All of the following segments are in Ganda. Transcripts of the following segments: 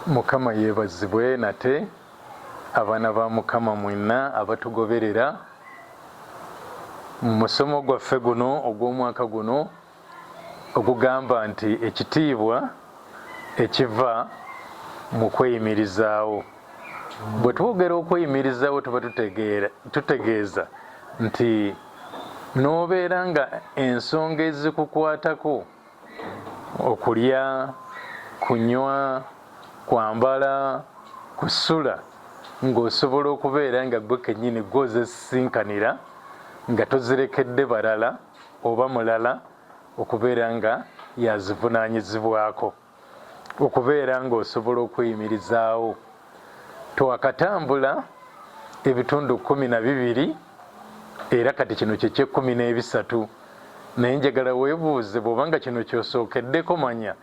Mukama yeebazibwe nate abaana ba Mukama mwenna abatugoberera mu musomo gwaffe guno ogw'omwaka guno ogugamba nti ekitiibwa ekiva mu kweyimirizaawo. Bwe twogera okweyimirizaawo tuba tutegeeza nti n'obeera nga ensonga ezikukwatako okulya, kunywa, kwambala, kusula ng'osobola okubeera nga gwe kennyini gw'ozesinkanira nga tozirekedde balala oba mulala okubeera nga yazivunaanyizibwako, okubeera ng'osobola okweyimirizaawo. Twakatambula ebitundu 12 era kati kino kye 13, naye njagala weebuuze bw'obanga kino ky'osookeddeko manya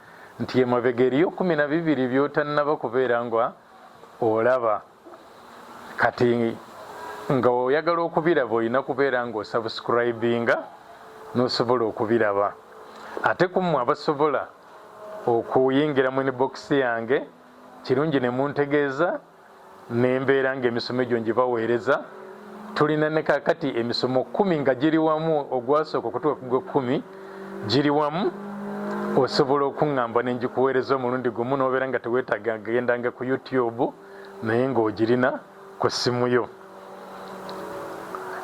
nti emabega eriyo 12 by'otannaba kubeera nga olaba. Kati nga oyagala okubiraba olina kubeera ng'osubscribinga n'osobola okubiraba. Ate ku mmwe abasobola okuyingira mu inbox yange kirungi ne muntegeeza n'embeera ng'emisomo egyo ngibaweereza. Tulina ne kaakati emisomo 10 nga giri wamu, ogwasooka okutuuka ku gwe 10 giri wamu. Osobola okuŋŋamba ne ngikuweereza omulundi gumu n'obeera nga teweetaaga gendanga ku YouTube naye ng'ogirina ku ssimu yo.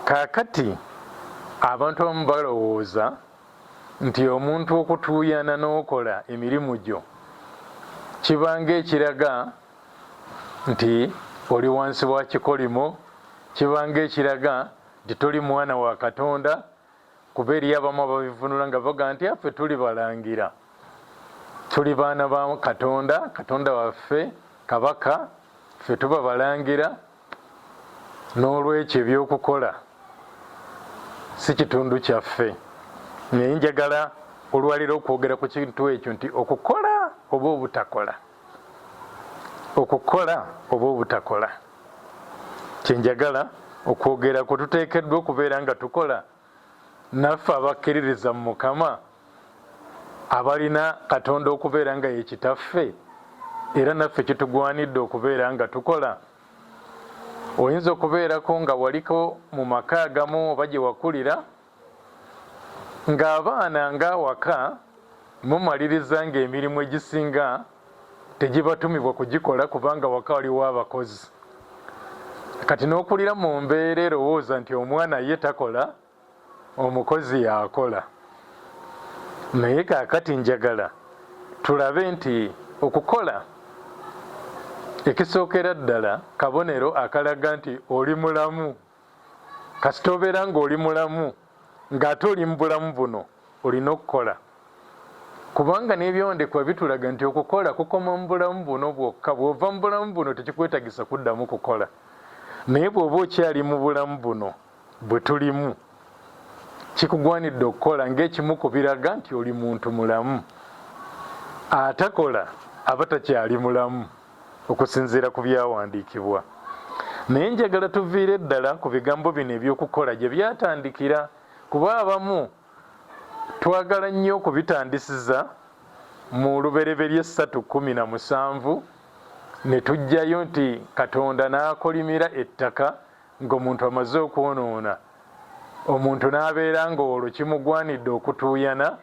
Kaakati abantu abamu balowooza nti omuntu okutuuyana n'okola emirimu gyo kibanga ekiraga nti oli wansi wa kikolimo, kibanga ekiraga nti toli mwana wa Katonda, kuba eriyo abamu ababivunula nga baga nti affe tuli balangira, tuli baana ba Katonda, Katonda waffe kabaka, ffe tuba balangira, n'olwekyo ebyokukola si kitundu kyaffe. Naye njagala olwaliro okwogera ku kintu ekyo nti okukola oba obutakola, okukola oba obutakola, kyenjagala okwogera ku tuteekeddwa okubeera nga tukola. Naffe abakkiririza mu Mukama abalina Katonda okubeera nga ye kitaffe, era naffe kitugwanidde okubeera nga tukola. Oyinza okubeerako nga waliko mu maka agamu oba gye wakulira ng'abaana ng'awaka mumaliriza ng'emirimu egisinga tegibatumibwa kugikola kubanga waka waliwo abakozi. Kati n'okulira mu mbeera erowooza nti omwana ye takola, omukozi yakola. Naye kaakati njagala tulabe nti okukola ekisookera ddala kabonero akalaga nti oli mulamu. Kasita obeera ng'oli mulamu ng'ate oli mu bulamu buno olina okukola, kubanga n'ebyawandikibwa bitulaga nti okukola kukoma mu bulamu buno bwokka. Bw'ova mu bulamu buno tekikwetagisa kuddamu kukola, naye bw'oba okyali mu bulamu buno bwe tulimu kikugwanidde okukola, ng'ekimu ku biraga nti oli muntu mulamu. Atakola aba takyali mulamu okusinziira ku byawandiikibwa. Naye njagala tuviire ddala ku bigambo bino eby'okukola gye byatandikira, kuba abamu twagala nnyo okubitandisiza mu Lubereberye 3:17 ne tujjayo nti Katonda n'akolimira ettaka ng'omuntu amaze okwonoona, omuntu n'abeera ng'olwo kimugwanidde okutuuyana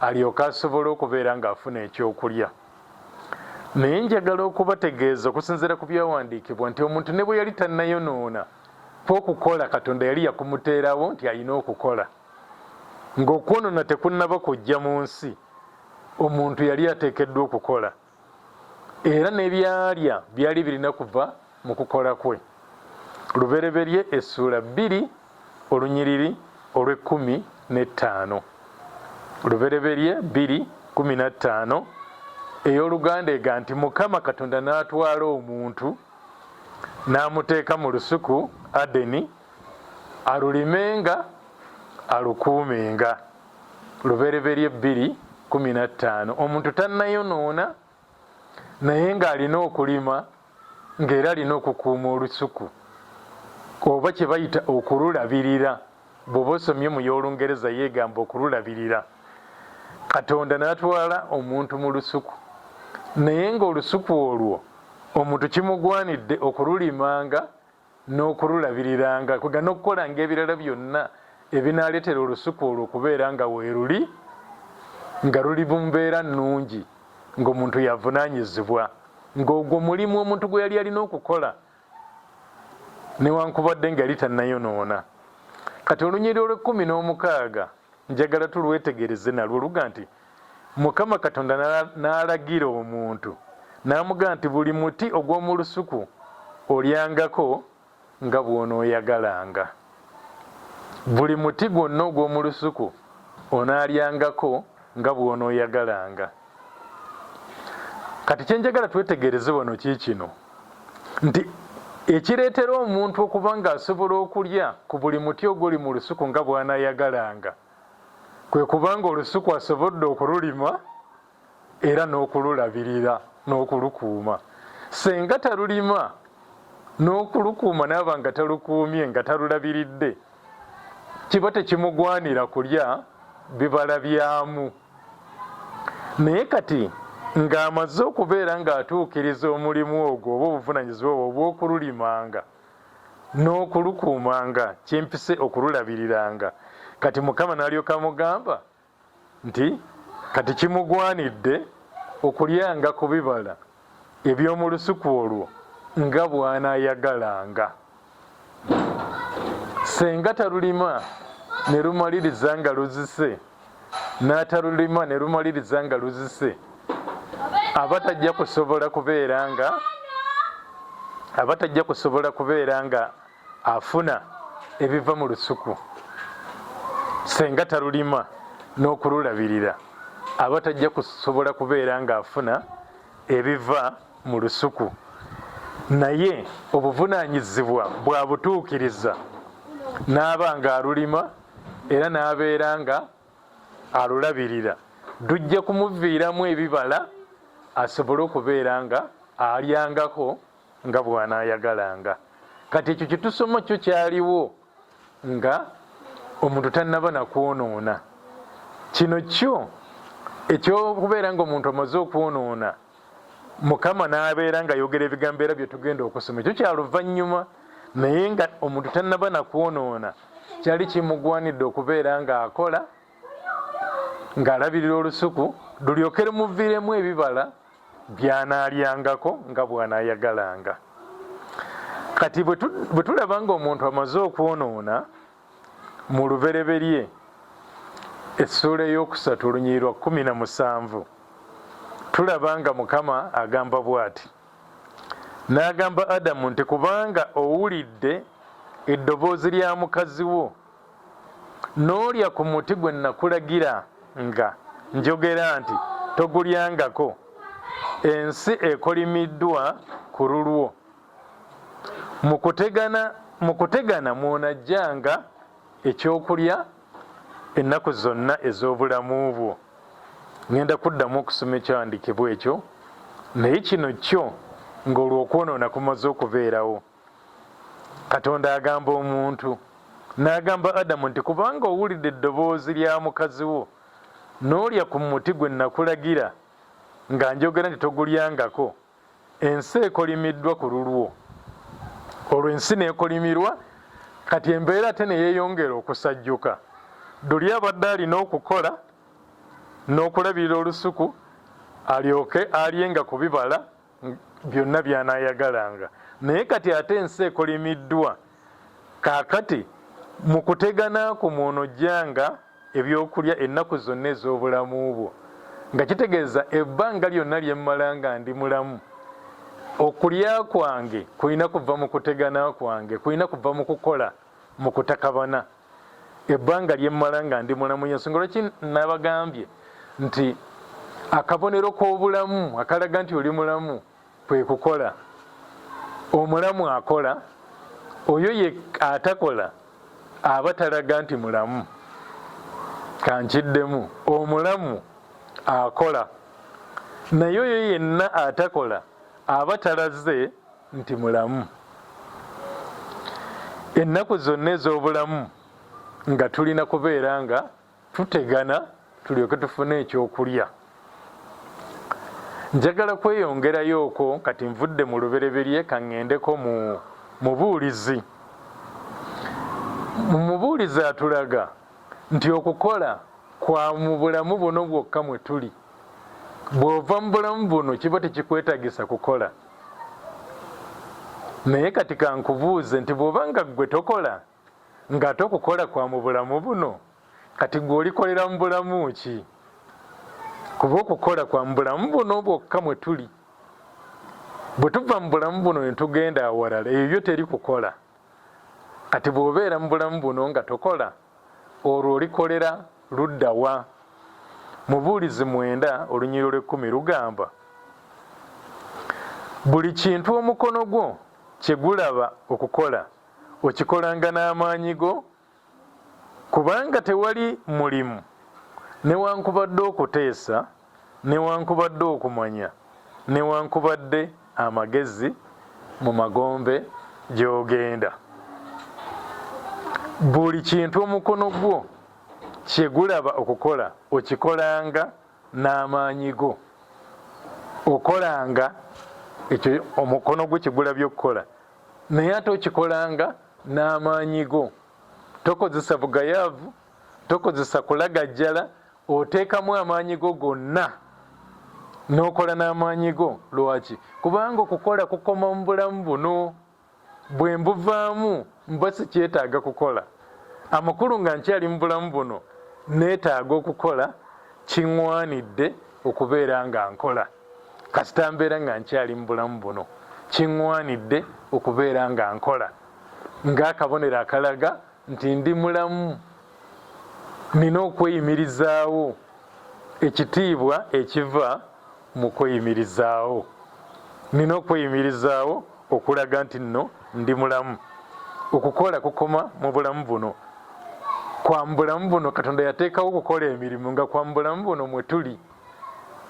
alyoke asobole okubeera ng'afuna ekyokulya. Naye njagala okubategeeza okusinziira ku byawandiikibwa nti omuntu ne bwe yali tannayonoona okukola Katonda yali yakumuteerawo nti alina okukola, ng'okwonoona tekunnaba kujja mu nsi, omuntu yali ateekeddwa okukola, era n'ebyalya byali birina kuva mu kukola kwe. Lubereberye essuula 2 olunyiriri olw'15. Lubereberye 2:15 ey'Oluganda ega nti Mukama Katonda n'atwala omuntu n'amuteeka mu lusuku Adeni alulimenga alukuumenga. Lubereberye 2:15. Omuntu tannayonoona naye ng'alina okulima ng'era alina okukuuma olusuku oba kye bayita okululabirira. Bw'oba osomye mu y'Olungereza yeegamba okululabirira. Katonda n'atwala omuntu mu lusuku naye ng'olusuku olwo omuntu kimugwanidde okululimanga n'okululabiriranga kwega n'okukolanga ebirala byonna ebinaaleetera olusuku olwo okubeera nga weeruli, nga luli mu mbeera nnungi, ng'omuntu yavunaanyizibwa, ng'ogwo mulimu omuntu gwe yali alina okukola newankubadde nga yali tannayonoona. Kati olunyiriri olw'16 njagala tulwetegereze nalwo luga nti Mukama Katonda n'alagira omuntu n'amugamba nti buli muti ogw'omu lusuku olyangako nga bw'onooyagalanga. Buli muti gwonna ogw'omu lusuku onaalyangako nga bw'onooyagalanga. Kati kyenjagala twetegereze wano kiikino nti ekireetera omuntu okuba ng'asobola okulya ku buli muti oguli mu lusuku nga bw'anaayagalanga kwe kubanga olusuku asobodde okululima era n'okululabirira n'okulukuuma. Senga talulima n'okulukuuma n'aba nga talukuumye nga talulabiridde, kiba tekimugwanira kulya bibala byamu. Naye kati ng'amaze okubeera ng'atuukiriza omulimu ogwo oba obuvunaanyizibwa obwo obw'okululimanga n'okulukuumanga, kyempise okululabiriranga, kati Mukama n'alyoka amugamba nti kati kimugwanidde okulyanga ku bibala eby'omu lusuku olwo nga bw'anaayagalanga. Senga talulima ne lumaliriza nga luzise, n'atalulima ne lumaliriza nga luzise, aba tajja kusobola kubeera nga afuna ebiva mu lusuku. Senga talulima n'okululabirira, aba tajja kusobola kubeera nga afuna ebiva mu lusuku. Naye obuvunaanyizibwa bwa butuukiriza n'aba nga alulima era n'abeera nga alulabirira, tujja kumuviiramu ebibala asobole okubeera nga alyangako nga bw'anaayagalanga. Kati ekyo kyetusoma kyo kyaliwo nga omuntu tannaba nakwonoona. Kino kyo ekyokubeera nga omuntu amaze okwonoona, Mukama n'abeera nga ayogera ebigambo era bye tugenda okusoma, ekyo kyaluvannyuma. Naye nga omuntu tannaba nakwonoona, kyali kimugwanidde okubeera ng'akola, ng'alabirira olusuku lulyoke lumuviiremu ebibala by'anaalyangako nga bw'anaayagalanga. Kati bwe tulaba ng'omuntu amaze okwonoona, mu Lubereberye essuula ey'okusatu olunyiriri lwa 17 tulaba nga Mukama agamba bw'ati: n'agamba Adamu nti kubanga owulidde eddoboozi lya mukazi wo n'olya ku muti gwe nakulagira nga njogera nti togulyangako, ensi ekolimiddwa ku lulwo. Mu kutegana mw'onajjanga ekyokulya ennaku zonna ez'obulamu bwo. Ngenda kuddamu okusoma ekyawandiikibwa ekyo, naye kino kyo ng'olwo okwonoona kumaze okubeerawo. Katonda agamba omuntu, n'agamba Adamu nti kubanga owulidde eddoboozi lya mukazi wo n'olya ku muti gwe nakulagira nga njogera nti togulyangako, ensi ekolimiddwa ku lulwo. Olwo ensi n'ekolimirwa, kati embeera ate ne yeeyongera okusajjuka. Luli abadde alina okukola n'okulabirira olusuku alyoke alyenga ku bibala byonna by'anaayagalanga. Naye kati ate ensi ekolimiddwa, Kaakati mu kutegana ku mw'onojjanga ebyokulya ennaku zonna ez'obulamu bwo, nga kitegeeza ebbanga lyonna lye mmala nga ndi mulamu, okulya kwange kulina kuva mu kutegana kwange, kulina kuva mu kukola, mu kutakabana. Ebbanga lye mmala nga ndi mulamu, y'ensonga lwaki nabagambye nti akabonero k'obulamu akalaga nti oli mulamu kwe kukola. Omulamu akola, oyo ye atakola aba talaga nti mulamu. Kankiddemu, omulamu akola, naye oyo yenna atakola aba talaze nti mulamu. Ennaku zonna ez'obulamu nga tulina kubeera nga tutegana tulyoke tufune ekyokulya. Njagala kweyongerayo okwo kati nvudde mu lubereberye kaŋŋendeko mu mubuulizi. Mu mubuulizi atulaga nti okukola kwa mu bulamu buno bwokka mwe tuli. Bw'ova mu bulamu buno kiba tekikwetagisa kukola. Naye kati kankubuuze nti bw'oba nga ggwe tokola nga tokukola kwa mu bulamu buno, kati gwe olikolera mu bulamu ki? Kuba okukola kwa mu bulamu buno bwokka mwe tuli. Bwe tuva mu bulamu buno ne tugenda awalala, ebyo teri kukola. Kati bw'obeera mu bulamu buno nga tokola, olwo olikolera ludda wa? Mubuulizi 9 olunyiriro 10 lugamba, buli kintu omukono gwo kye gulaba okukola okikolanga n'amaanyi go, kubanga tewali mulimu newankubadde okuteesa, newankubadde okumanya, newankubadde amagezi mu magombe gy'ogenda. Buli kintu omukono gwo kye gulaba okukola okikolanga n'amaanyi go. Okolanga ekyo omukono gwo kye gulabye okukola, naye ate okikolanga n'amaanyi go. Tokozesa bugayaavu, tokozesa kulagajjala, oteekamu amaanyi go gonna n'okola n'amaanyi go. Lwaki? Kubanga okukola kukoma mu bulamu buno. Bwe mbuvaamu mba sikyetaaga kukola. Amakulu nga nkyali mu bulamu buno neetaaga okukola, kiŋŋwanidde okubeera nga nkola. Kasita mbeera nga nkyali mu bulamu buno, kiŋŋwanidde okubeera nga nkola. Ng'akabonero akalaga nti ndi mulamu, nina okweyimirizaawo. Ekitiibwa ekiva mu kweyimirizaawo. Nina okweyimirizaawo okulaga nti nno ndi mulamu. Okukola kukoma mu bulamu buno. Kwa mu bulamu buno Katonda yateekawo okukola emirimu nga kwa mu bulamu buno mwe tuli.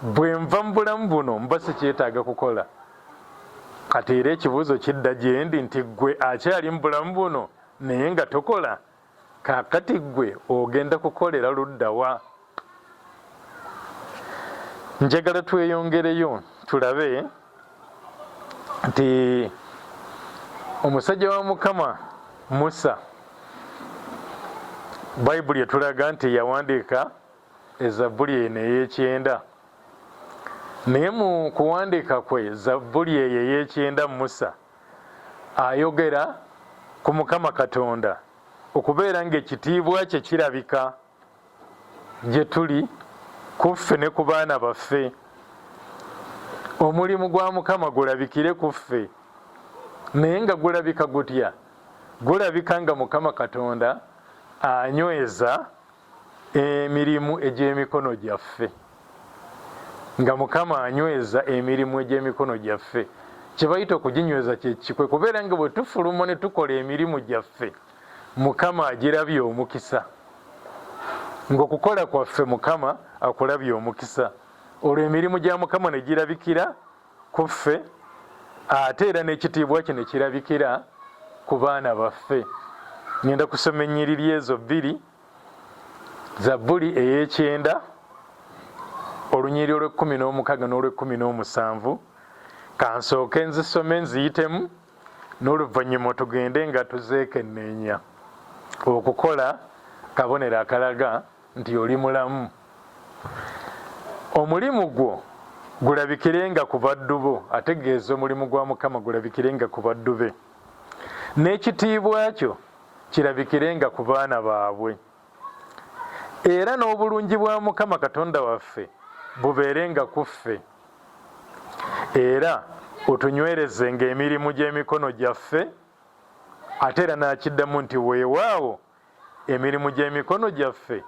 Bwe nva mu bulamu buno mba sikyetaaga kukola. Kati era ekibuuzo kidda gye ndi nti ggwe akyali mu bulamu buno naye nga tokola, kaakati ggwe ogenda kukolera ludda wa? Njagala tweyongereyo tulabe nti omusajja wa Mukama Musa, Bayibuli etulaga nti yawandiika Ezabbuli eno ey'ekyenda. Naye mu kuwandiika kwe Zabbuli eyo ey'ekyenda Musa ayogera ku Mukama Katonda okubeera ng'ekitiibwa kye kirabika gye tuli, ku ffe ne ku baana baffe. Omulimu gwa Mukama gulabikire ku ffe. Naye nga gulabika gutya? Gulabika nga Mukama Katonda anyweza emirimu egy'emikono gyaffe. Nga Mukama anyweza emirimu egy'emikono gyaffe. Kye bayita okuginyweza kye kikwe kubeera nga bwe tufuluma ne tukola emirimu gyaffe, Mukama agirabye omukisa. Ng'okukola kwaffe Mukama akulabye omukisa. Olwo emirimu gya Mukama ne girabikira ku ffe, ate era n'ekitiibwa kye ne kirabikira ku baana baffe. Ngenda kusoma ennyiriri ezo 2, Zabbuli ey'ekyenda olunyiriri olw'16 n'olw'17. Kansooke nzisome nziyitemu, n'oluvannyuma tugende nga tuzeekenneenya. Okukola kabonero akalaga nti oli mulamu. Omulimu gwo gulabikirenga ku baddu bo, ategeeza omulimu gwa Mukama gulabikirenga ku baddu be. N'ekitiibwa kyo kirabikirenga ku baana baabwe, era n'obulungi bwa Mukama Katonda waffe bubeerenga ku ffe, era otunywerezenga emirimu gy'emikono gyaffe. Ate era n'akiddamu nti weewaawo emirimu gy'emikono gyaffe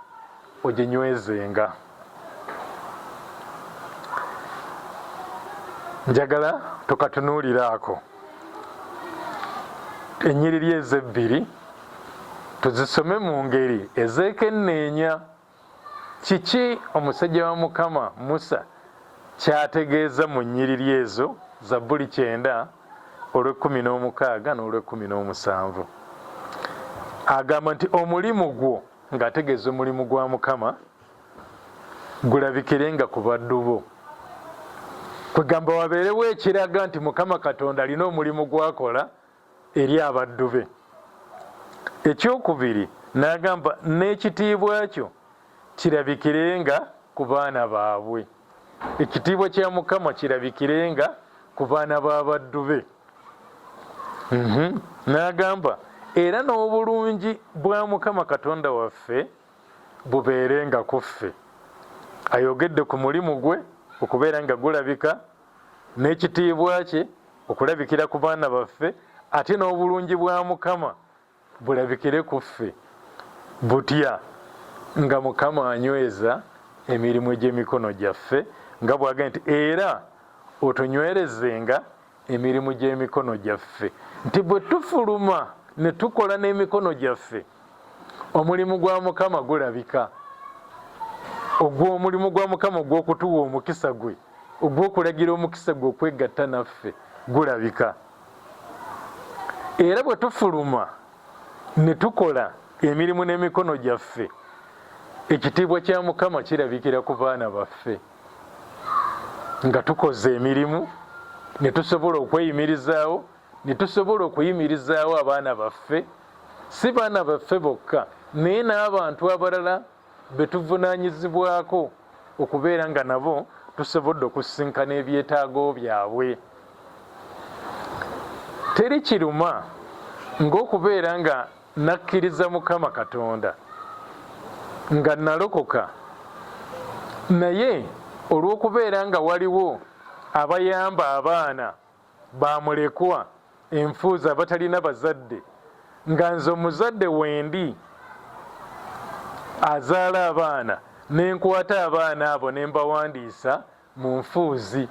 oginywezenga. Njagala tukatunuuliraako ennyiriri ezo ebbiri, tuzisome mu ngeri ez'ekenneenya. Kiki omusajja wa Mukama Musa kyategeeza mu nnyiriri ezo, Zabbuli 9 olw'16 n'olw'17? Agamba nti omulimu gwo, ng'ategeeza omulimu gwa Mukama, gulabikirenga ku baddu bo. Kwegamba wabeerewo ekiraga nti Mukama Katonda alina omulimu gwakola eri abaddu be. Ekyokubiri n'agamba n'ekitiibwa kyo kirabikirenga ku baana baabwe. Ekitiibwa kya Mukama kirabikirenga ku baana b'abaddu be. N'agamba era n'obulungi bwa Mukama Katonda waffe bubeerenga ku ffe. Ayogedde ku mulimu gwe okubeera nga gulabika, n'ekitiibwa kye okulabikira ku baana baffe, ate n'obulungi bwa Mukama bulabikire ku ffe. Butya nga Mukama anyweza emirimu gy'emikono gyaffe, nga bw'agamba nti era otunywerezenga emirimu gy'emikono gyaffe. Nti bwe tufuluma ne tukola n'emikono gyaffe, omulimu gwa Mukama gulabika. Omulimu gwa Mukama ogw'okutuwa omukisa gwe, ogw'okulagira omukisa gwe okwegatta naffe gulabika. Era bwe tufuluma ne tukola emirimu n'emikono gyaffe, ekitiibwa kya Mukama kirabikira ku baana baffe. Nga tukoze emirimu ne tusobola okweyimirizaawo, ne tusobola okuyimirizaawo abaana baffe, si baana baffe bokka naye n'abantu abalala be tuvunaanyizibwako okubeera nga nabo tusobodde okusisinkana ebyetaago byabwe. Teri kiruma ng'okubeera nga nakkiriza Mukama Katonda, nga nalokoka, naye olw'okubeera nga waliwo abayamba abaana bamulekwa, enfuuzi abatalina bazadde, nga nze omuzadde wendi azaala abaana ne nkwata abaana abo ne mbawandiisa mu nfuuzi,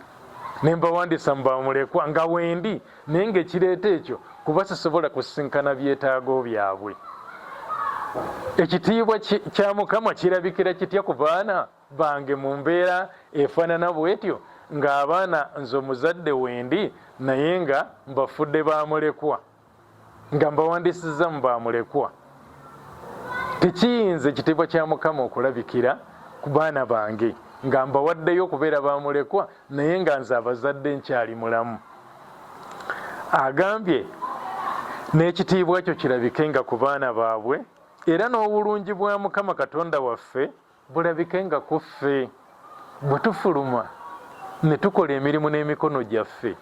ne mbawandiisa mu bamulekwa nga wendi, naye ng'ekireeta ekyo kuba sisobola kusisinkana byetaago byabwe. Ekitiibwa kya Mukama kirabikira kitya ku baana bange mu mbeera efaanana bw'etyo, ng'abaana nze omuzadde wendi naye nga mbafudde bamulekwa, nga mbawandiisizza mu bamulekwa? Tekiyinza ekitiibwa kya Mukama okulabikira ku baana bange nga mbawaddeyo okubeera bamulekwa naye nga nze abazadde nkyali mulamu. Agambye n'ekitiibwa kyo kirabikenga ku baana baabwe, era n'obulungi bwa Mukama Katonda waffe bulabikenga ku ffe. Bwe tufuluma ne tukola emirimu n'emikono gyaffe,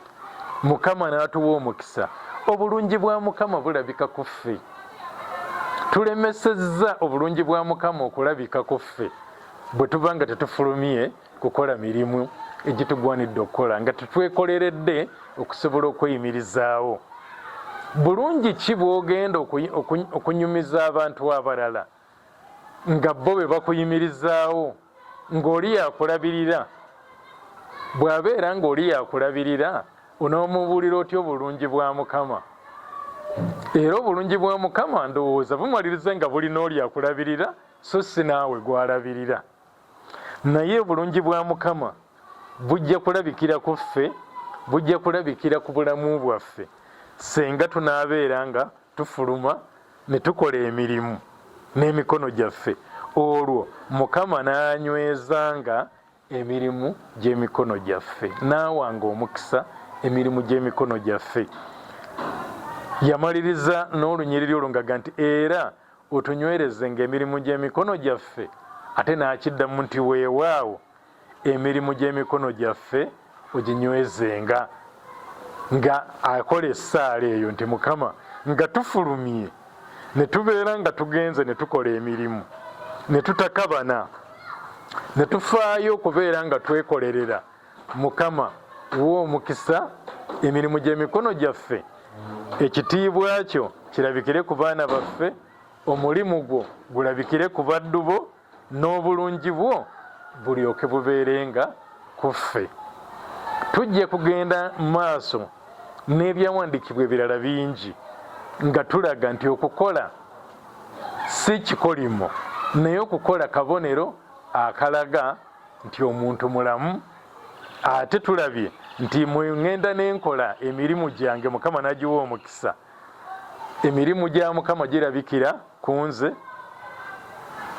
Mukama n'atuwa omukisa, obulungi bwa Mukama bulabika ku ffe. Tulemesezza obulungi bwa Mukama okulabika ku ffe bwe tuba nga tetufulumye kukola mirimu egitugwanidde okukola, nga tetwekoleredde okusobola okweyimirizaawo. Bulungi ki bw'ogenda okunyumiza abantu abalala nga bo be bakuyimirizaawo, ng'oli yakulabirira? Bw'abeera ng'oli yakulabirira, onoomubuulira otya obulungi bwa Mukama? Era obulungi bwa Mukama ndowooza bumalirize nga bulina oli akulabirira, so si naawe gwalabirira. Naye obulungi bwa Mukama bujja kulabikira ku ffe, bujja kulabikira ku bulamu bwaffe senga tunaabeera nga tufuluma ne tukola emirimu n'emikono gyaffe. Olwo Mukama n'anywezanga emirimu gy'emikono gyaffe, n'awanga omukisa emirimu gy'emikono gyaffe. Yamaliriza n'olunyiriri olwo ng'agamba nti era otunywerezenga emirimu gy'emikono gyaffe, ate n'akiddamu nti weewaawo emirimu gy'emikono gyaffe oginywezenga, nga akola essaala eyo nti Mukama nga tufulumye ne tubeera nga tugenze ne tukola emirimu ne tutakabana ne tufaayo okubeera nga twekolerera. Mukama wa omukisa emirimu gy'emikono gyaffe, ekitiibwa kyo kirabikire ku baana baffe, omulimu gwo gulabikire ku baddu bo, n'obulungi bwo bulyoke bubeerenga ku ffe. Tujja kugenda mu maaso n'ebyawandiikibwa ebirala bingi nga tulaga nti okukola si kikolimo, naye okukola kabonero akalaga nti omuntu mulamu. Ate tulabye nti mwengenda n'enkola emirimu gyange Mukama n'agiwa omukisa. Emirimu gya Mukama girabikira ku nze,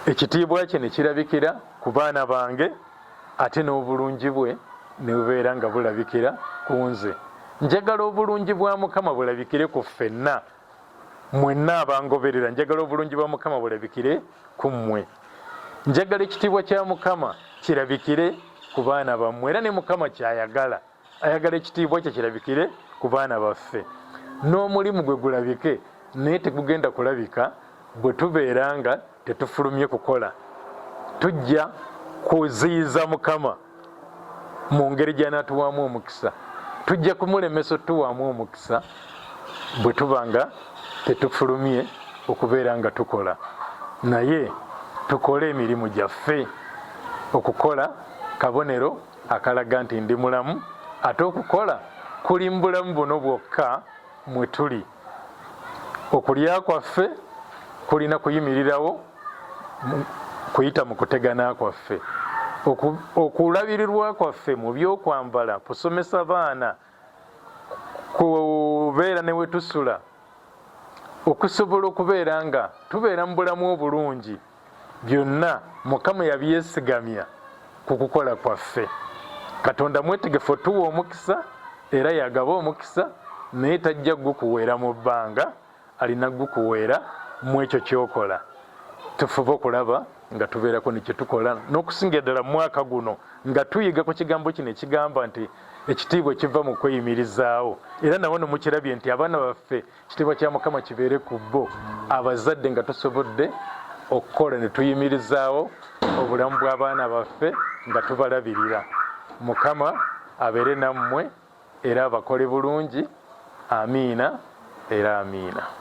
ekitiibwa kye ne kirabikira ku baana bange, ate n'obulungi bwe ne bubeera nga bulabikira ku nze. Njagala obulungi bwa Mukama bulabikire ku ffenna, mwenna abangoberera. Njagala obulungi bwa Mukama bulabikire ku mmwe. Njagala ekitiibwa kya Mukama kirabikire ku baana bammwe, era ne Mukama kyayagala, ayagala ekitiibwa kye kirabikire ku baana baffe. N'omulimu gwe gulabike, naye tegugenda kulabika bwe tubeera nga tetufulumye kukola. Tujja kuziyiza Mukama mu ngeri gy'anaatuwaamu omukisa. Tujja kumulemesa otuwaamu omukisa bwe tuba nga tetufulumye okubeera nga tukola. Naye tukole emirimu gyaffe. Okukola kabonero akalaga nti ndi mulamu, ate okukola kuli mu bulamu buno bwokka mwe tuli. Okulya kwaffe kulina kuyimirirawo kuyita mu kutegana kwaffe. Okulabirirwa kwaffe mu byokwambala, kusomesa baana, kubeera ne we tusula, okusobola okubeera nga tubeera mu bulamu obulungi, byonna Mukama yabyesigamya ku kukola kwaffe. Katonda mwetegefu otuwa omukisa era yagaba omukisa, naye tajja gukuweera mu bbanga, alina gukuweera mu ekyo kyokola. Tufube okulaba nga tubeerako ne kye tukola, n'okusinga ddala mu mwaka guno nga tuyiga ku kigambo kino ekigamba nti ekitiibwa kiva mu kweyimirizaawo. Era nawo mukirabye nti abaana baffe ekitiibwa kya Mukama kibeere ku bo, abazadde nga tusobodde okukola ne tuyimirizaawo obulamu bw'abaana baffe nga tubalabirira. Mukama abeere nammwe era abakole bulungi. Amiina era amiina.